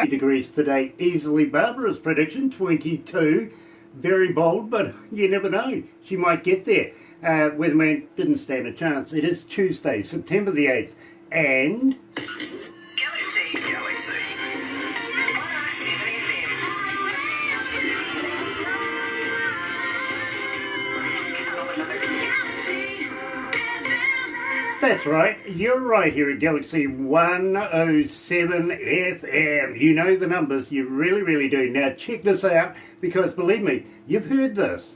degrees today, easily. Barbara's prediction, 22. Very bold, but you never know. She might get there. Weatherman didn't stand a chance. It is Tuesday, September the 8th, and... Galaxy 107fm. That's right, you're right here at Galaxy 107 FM. You know the numbers, you really, really do. Now check this out, because believe me, you've heard this.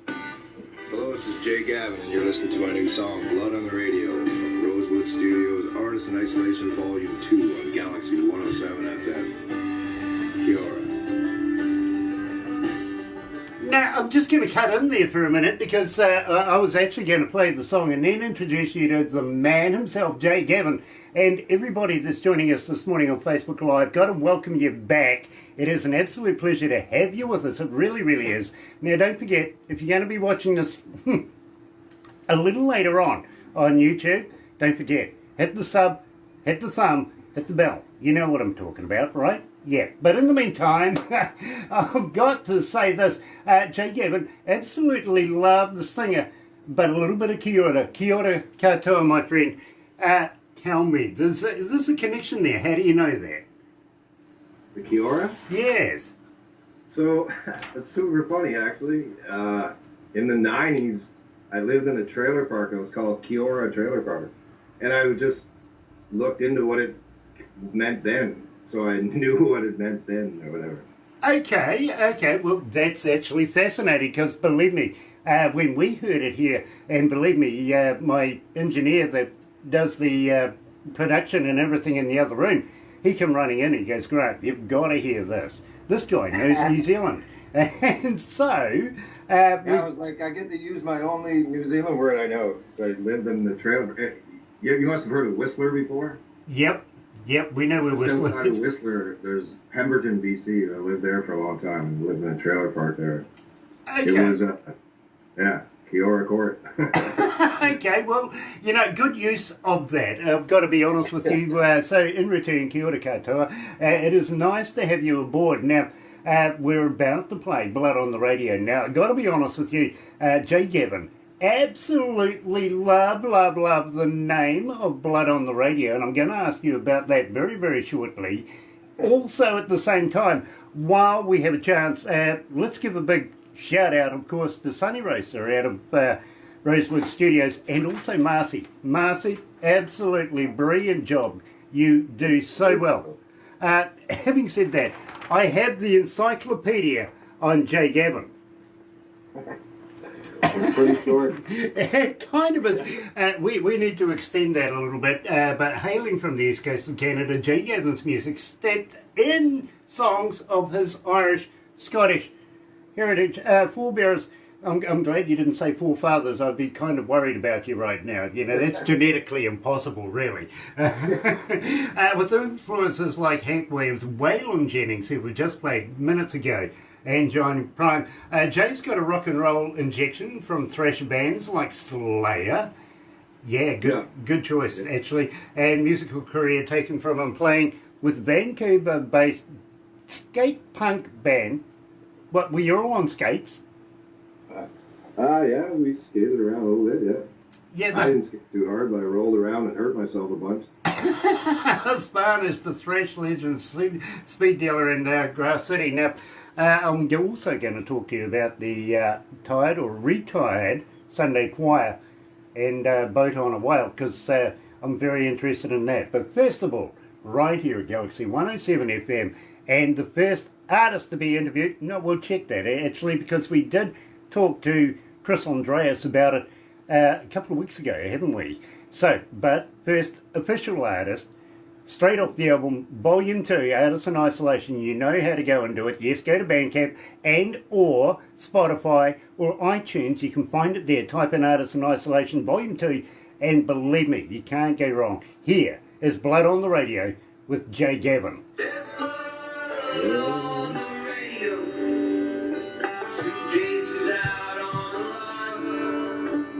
Hello, this is Jay Gavin, and you're listening to my new song, Blood on the Radio, from Rosewood Studios, Artist in Isolation Volume 2 on Galaxy 107 FM. Kia ora. Now, I'm just going to cut in there for a minute because I was actually going to play the song and then introduce you to the man himself, Jay Gavin, and everybody that's joining us this morning on Facebook Live. Got to welcome you back. It is an absolute pleasure to have you with us. It really, really is. Now, don't forget, if you're going to be watching this a little later on YouTube, don't forget, hit the sub, hit the thumb, hit the bell. You know what I'm talking about, right? Yeah, but in the meantime, I've got to say this. Jay Gavin, absolutely love the singer, but a little bit of kia ora. Kia ora katoa, my friend. Tell me, there's a connection there. How do you know that? The kia ora? Yes. So, it's super funny, actually. In the 90s, I lived in a trailer park. It was called Kia ora Trailer Park. And I just looked into what it meant then. So I knew what it meant then, or whatever. Okay. Well, that's actually fascinating, because believe me, when we heard it here, and believe me, my engineer that does the production and everything in the other room, he came running in and he goes, Grant, you've got to hear this. This guy knows New Zealand. And so... I was like, I get to use my only New Zealand word I know. So I lived in the trailer. You must have heard of Whistler before? Yep, we know where Whistler outside of Whistler, there's Pemberton, BC. I lived there for a long time and lived in a trailer park there. Okay. It was, Kia ora Court. Okay, well, you know, good use of that. I've got to be honest with you. So, in return, kia ora katoa. It is nice to have you aboard. Now, we're about to play Blood on the Radio. Now, I've got to be honest with you, Jay Gavin, absolutely love the name of Blood on the Radio, and I'm going to ask you about that very, very shortly. Also, at the same time, while we have a chance, let's give a big shout out, of course, to Sunny Racer out of Rosewood Studios, and also Marcy. Marcy, absolutely brilliant job. You do so well. Having said that, I have the encyclopedia on Jay Gavin. It's pretty short. It kind of is. We need to extend that a little bit. But hailing from the east coast of Canada, Jay Gavin's music stepped in songs of his Irish, Scottish heritage. Forebears. I'm glad you didn't say forefathers. I'd be kind of worried about you right now. You know, that's genetically impossible, really. With influences like Hank Williams, Waylon Jennings, who we just played minutes ago, and John Prime. Jay's got a rock and roll injection from thrash bands like Slayer. Yeah, good choice, actually. And musical career taken from him playing with Vancouver-based skate punk band. What, were you all on skates? Yeah, we skated around a little bit, yeah. I didn't skate too hard, but I rolled around and hurt myself a bunch. Span is the thrash legend, speed dealer in Grass City. Now, I'm also going to talk to you about the tired or retired Sunday choir and Boat on a Whale, because I'm very interested in that. But first of all, right here at Galaxy 107 FM, and the first artist to be interviewed, no, we'll check that actually, because we did talk to Chris Andreas about it a couple of weeks ago, haven't we? So, but first, official artist, straight off the album, Volume 2, Artist in Isolation. You know how to go and do it. Yes, go to Bandcamp and or Spotify or iTunes. You can find it there. Type in Artist in Isolation, Volume 2, and believe me, you can't go wrong. Here is Blood on the Radio with Jay Gavin.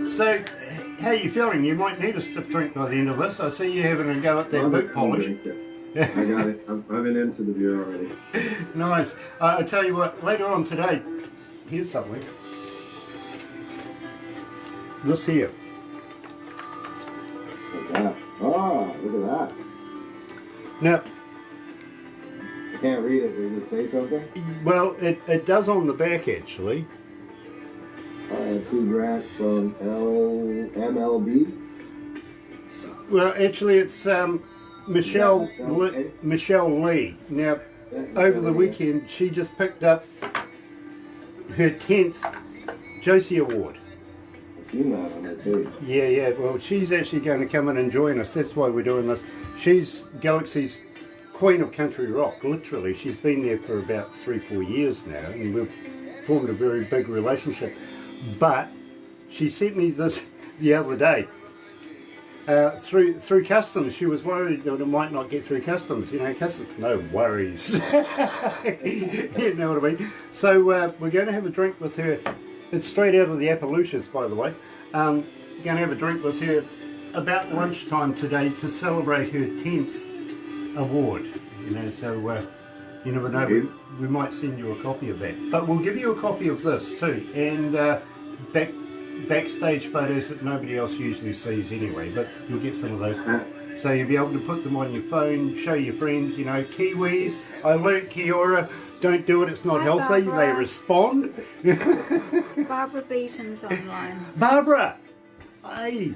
So, how are you feeling? You might need a stiff drink by the end of this. I see you having a go at that boot polish. I got it. I'm into the beer already. Nice. I tell you what, later on today, here's something. This here. What's that? Oh, look at that. Now, I can't read it. Does it say something? well, it does on the back, actually. 2 grants from MLB. Well, actually, it's Michelle Yeah, Michelle Lee. Now, over the weekend, she just picked up her 10th Josie Award. I've seen that on the page. Yeah. Well, she's actually going to come in and join us. That's why we're doing this. She's Galaxy's Queen of Country Rock, literally. She's been there for about 3-4 years now, and we've formed a very big relationship. But she sent me this the other day. Through customs, she was worried that it might not get through customs. You know, customs, no worries. You know what I mean? So we're going to have a drink with her. It's straight out of the Appalachians, by the way. Going to have a drink with her about lunchtime today to celebrate her 10th award. You know, so you never know. We might send you a copy of that. But we'll give you a copy of this too, and backstage photos that nobody else usually sees anyway, but you'll get some of those. So you'll be able to put them on your phone, show your friends, you know, Kiwis. I learnt Kiora, don't do it, it's not healthy. Barbara. They respond. Barbara Beaton's online. Barbara! Hey,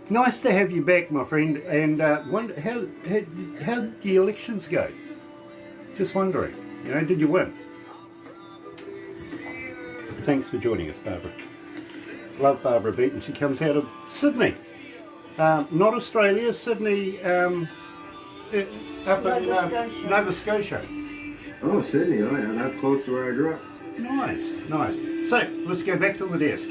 nice to have you back, my friend. And wonder, how did the elections go? Just wondering, you know, did you win? Thanks for joining us, Barbara. Love Barbara Beaton. She comes out of Sydney, not Australia. Sydney, up in Nova Scotia. Oh, Sydney. Oh, yeah. That's close to where I grew up. Nice. So let's go back to the desk.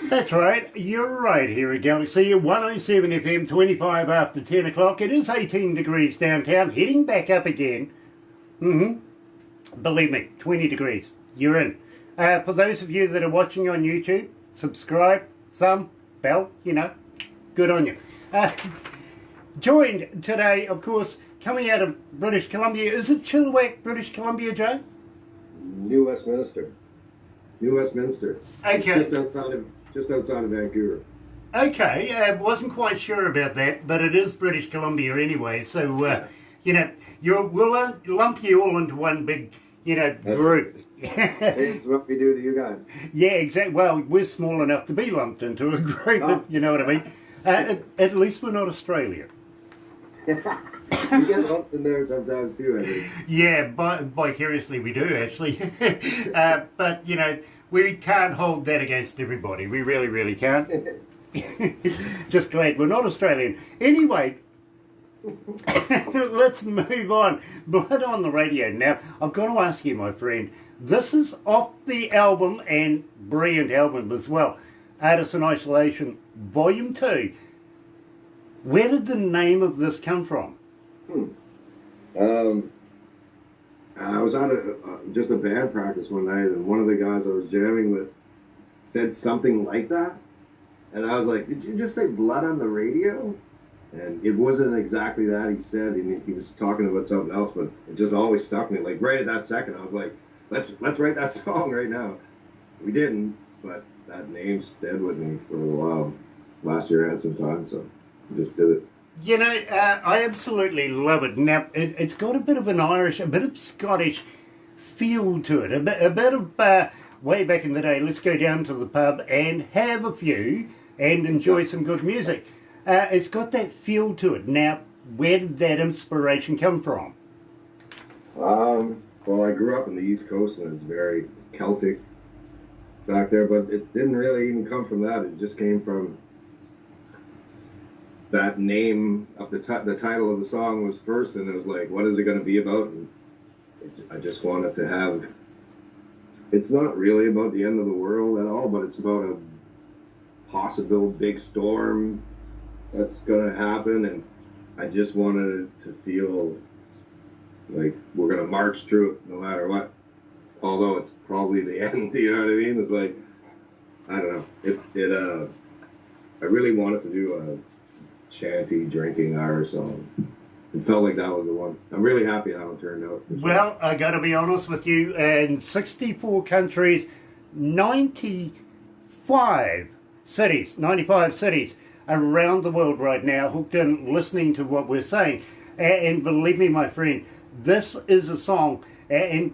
That's right, you're right here at Galaxy 107 FM, 25 after 10 o'clock. It is 18 degrees downtown, heading back up again. Believe me, 20 degrees. You're in. For those of you that are watching on YouTube, subscribe, thumb, bell, you know, good on you. Joined today, of course, coming out of British Columbia. Is it Chilliwack, British Columbia, Joe? New Westminster. Okay. Just outside of Vancouver. Okay, I wasn't quite sure about that, but it is British Columbia anyway, so, you know, we'll lump you all into one big, you know, group. It's what we do to you guys. Yeah, exactly. Well, we're small enough to be lumped into a group, Oh. you know what I mean? At least we're not Australia. We get lumped in there sometimes too, I think. Yeah, vicariously we do, actually. But, you know, we can't hold that against everybody. We really, really can't. Just glad we're not Australian. Anyway, let's move on. Blood on the Radio. Now, I've got to ask you, my friend, this is off the album, and brilliant album as well, Artist in Isolation, Volume 2. Where did the name of this come from? I was at just a band practice one night, and one of the guys I was jamming with said something like that. And I was like, did you just say blood on the radio? And it wasn't exactly that he said. He was talking about something else, but it just always stuck me. Like right at that second, I was like, let's write that song right now. We didn't, but that name stayed with me for a while. Last year I had some time, so I just did it. You know, I absolutely love it. Now, it's got a bit of an Irish, a bit of Scottish feel to it. A bit of way back in the day, let's go down to the pub and have a few and enjoy some good music. It's got that feel to it. Now, where did that inspiration come from? Well, I grew up in the East Coast, and it's very Celtic back there, but it didn't really even come from that. It just came from that name of the title of the song was first, and it was like, what is it going to be about? And I just wanted to have, it's not really about the end of the world at all, but it's about a possible big storm that's going to happen, and I just wanted it to feel like we're going to march through it no matter what, although it's probably the end. You know what I mean? It's like, I don't know, I really wanted to do a chanty drinking Irish song. It felt like that was the one. I'm really happy how it turned out. Well, I got to be honest with you, in 64 countries, 95 cities around the world right now hooked in listening to what we're saying. And believe me, my friend, this is a song, and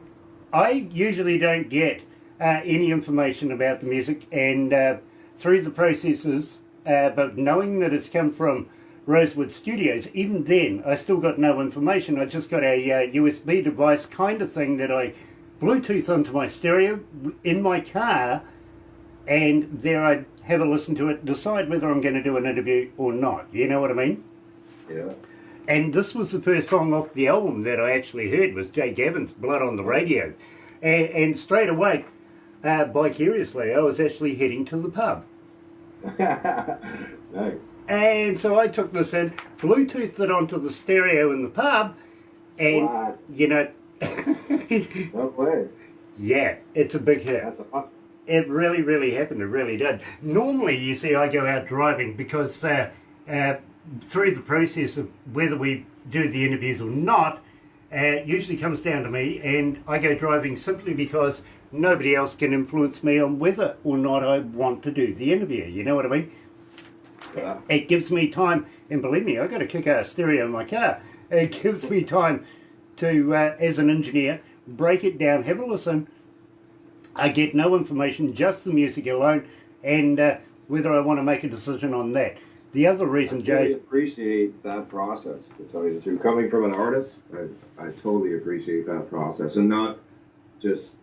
I usually don't get any information about the music, and through the processes, but knowing that it's come from Rosewood Studios, even then I still got no information. I just got a USB device kind of thing that I Bluetooth onto my stereo in my car, and there I'd have a listen to it, decide whether I'm going to do an interview or not. You know what I mean? Yeah. And this was the first song off the album that I actually heard, was Jay Gavin's Blood on the Radio. And straight away, vicariously, I was actually heading to the pub. Nice. And so I took this in, Bluetoothed it onto the stereo in the pub, and, What? you know... No way. Yeah, it's a big hit. That's awesome. It really, really happened. It really did. Normally, you see, I go out driving because through the process of whether we do the interviews or not, it usually comes down to me, and I go driving simply because nobody else can influence me on whether or not I want to do the interview. You know what I mean? Yeah. It gives me time, and believe me, I've got a kick-ass stereo in my car. It gives me time to, as an engineer, break it down, have a listen. I get no information, just the music alone, and whether I want to make a decision on that. The other reason, I really Jay... appreciate that process, to tell you the truth. Coming from an artist, I totally appreciate that process, and not just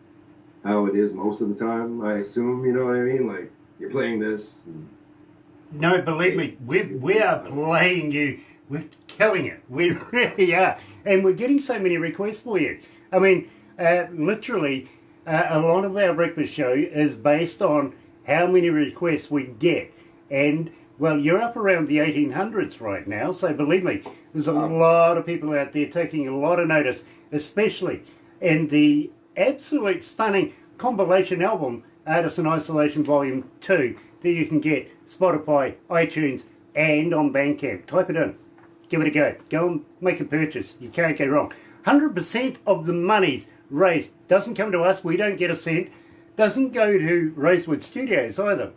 how it is most of the time, I assume, you know what I mean? Like, you're playing this. No, believe me, we are playing you. We're killing it. We really are. And we're getting so many requests for you. I mean, literally... a lot of our breakfast show is based on how many requests we get. And, well, you're up around the 1800s right now, so believe me, there's a lot of people out there taking a lot of notice, especially in the absolute stunning compilation album, Artist in Isolation Volume 2, that you can get Spotify, iTunes, and on Bandcamp. Type it in. Give it a go. Go and make a purchase. You can't go wrong. 100% of the monies raised doesn't come to us. We don't get a cent. Doesn't go to Rosewood Studios either.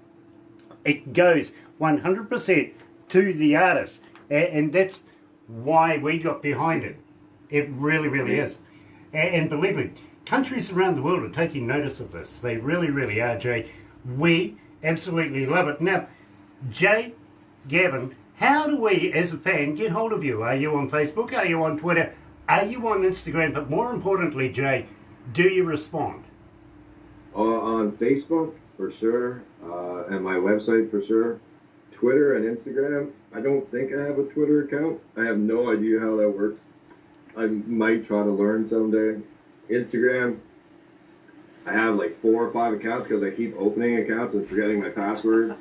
It goes 100% to the artist, and that's why we got behind it. It really, really is. And believe me, countries around the world are taking notice of this. They really, really are, Jay. We absolutely love it. Now, Jay Gavin, how do we, as a fan, get hold of you? Are you on Facebook? Are you on Twitter? Are you on Instagram? But more importantly, Jay, do you respond? On Facebook, for sure, and my website, for sure. Twitter and Instagram, I don't think I have a Twitter account. I have no idea how that works. I might try to learn someday. Instagram, I have like 4 or 5 accounts because I keep opening accounts and forgetting my password.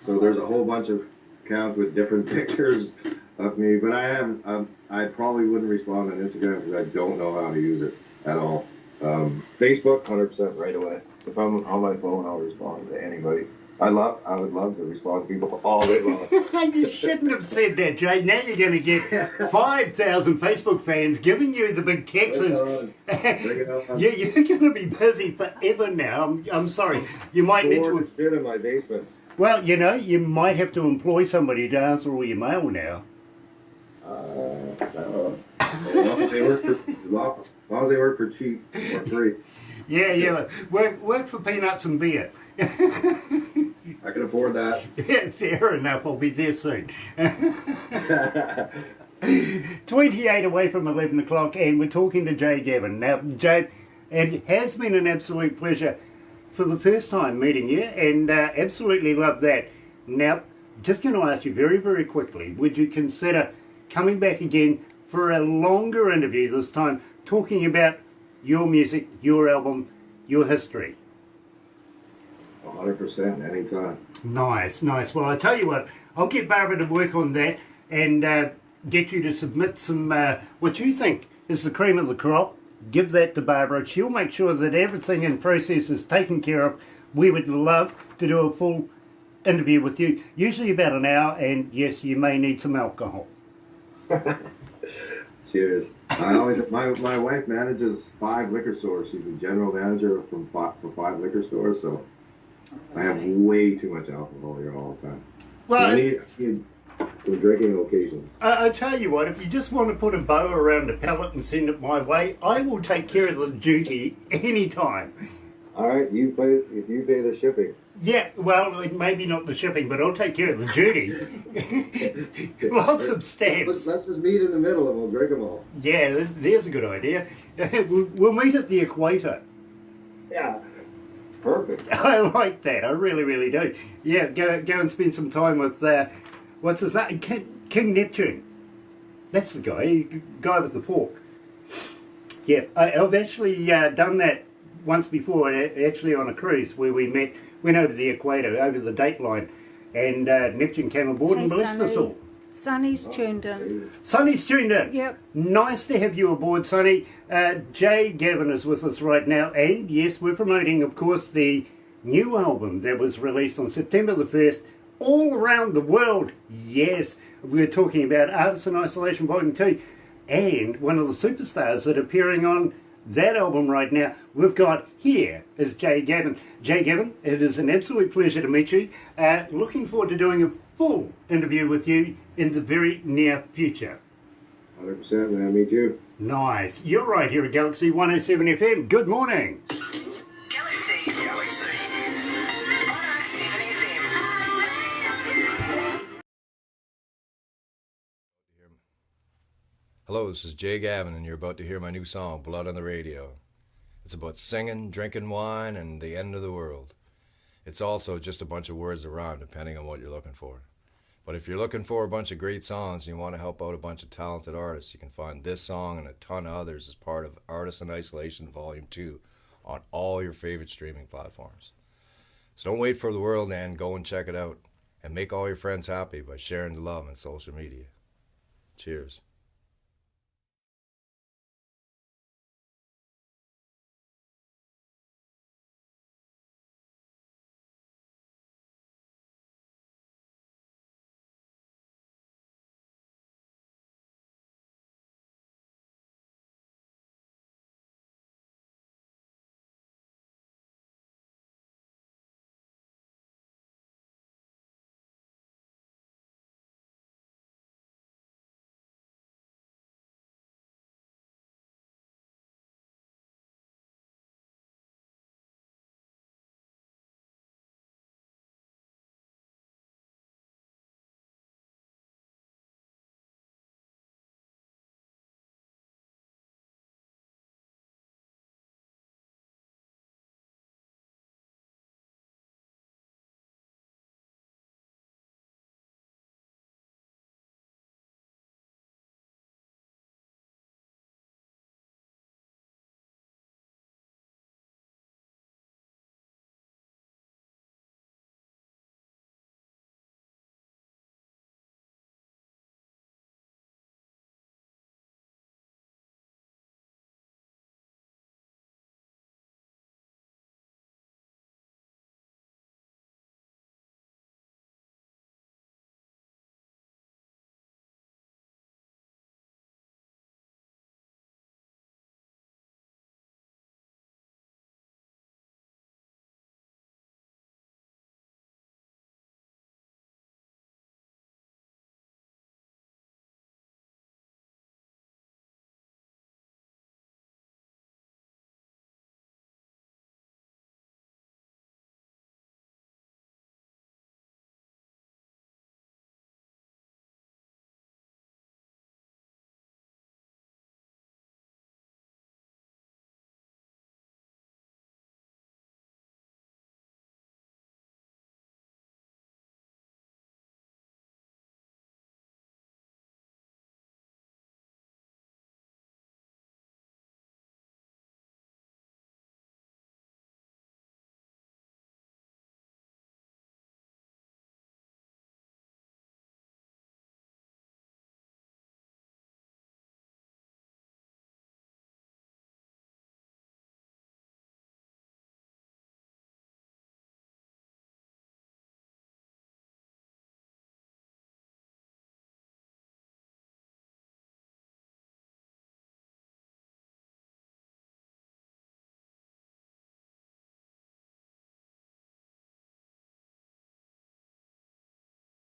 So there's a whole bunch of accounts with different pictures of me, but I probably wouldn't respond on Instagram because I don't know how to use it at all. Facebook, 100% right away. If I'm on my phone, I'll respond to anybody. I would love to respond to people all day long. You shouldn't have said that, Jay. Now you're going to get 5,000 Facebook fans giving you the big kexes. You're going to be busy forever now. I'm sorry. You might need to... shit in my basement. Well, you know, you might have to employ somebody to answer all your mail now. As long as they work for cheap or free. Yeah. Work for peanuts and beer. I can afford that. Yeah, fair enough. I'll be there soon. 28 away from 11 o'clock, and we're talking to Jay Gavin. Now, Jay, it has been an absolute pleasure for the first time meeting you, and absolutely love that. Now, just going to ask you very, very quickly, would you consider coming back again for a longer interview this time, talking about your music, your album, your history? 100%, anytime. Nice. Well, I tell you what, I'll get Barbara to work on that and get you to submit some, what you think is the cream of the crop. Give that to Barbara. She'll make sure that everything in process is taken care of. We would love to do a full interview with you, usually about an hour, and yes, you may need some alcohol. Cheers. My wife manages 5 liquor stores. She's a general manager for 5 liquor stores, so I have way too much alcohol here all the time. Well, I need some drinking occasions. I tell you what, if you just want to put a bow around a pellet and send it my way, I will take care of the duty anytime. All right, if you pay the shipping. Yeah, well, maybe not the shipping, but I'll take care of the duty. Lots of stamps. Let's just meet in the middle and we'll drink them all. Yeah, there's a good idea. We'll meet at the equator. Yeah, perfect. I like that. I really, really do. Yeah, go and spend some time with, what's his name? King Neptune. That's the guy with the fork. Yeah, I've actually done that once before, actually on a cruise where we went over the equator, over the date line, and Neptune came aboard and blessed us all. Sonny's tuned in. Sonny's tuned in. Yep. Nice to have you aboard, Sonny. Jay Gavin is with us right now, and yes, we're promoting, of course, the new album that was released on September the 1st, all around the world. Yes, we're talking about Artist in Isolation Volume 2, and one of the superstars that are appearing on that album right now, we've got here is Jay Gavin. Jay Gavin, it is an absolute pleasure to meet you. Looking forward to doing a full interview with you in the very near future. 100%, man, me too. Nice. You're right here at Galaxy 107 FM. Good morning. Galaxy 107 FM. Hello, this is Jay Gavin, and you're about to hear my new song, Blood on the Radio. It's about singing, drinking wine, and the end of the world. It's also just a bunch of words that rhyme, depending on what you're looking for. But if you're looking for a bunch of great songs and you want to help out a bunch of talented artists, you can find this song and a ton of others as part of Artist in Isolation Volume 2 on all your favorite streaming platforms. So don't wait for the world to end, go and check it out, and make all your friends happy by sharing the love on social media. Cheers.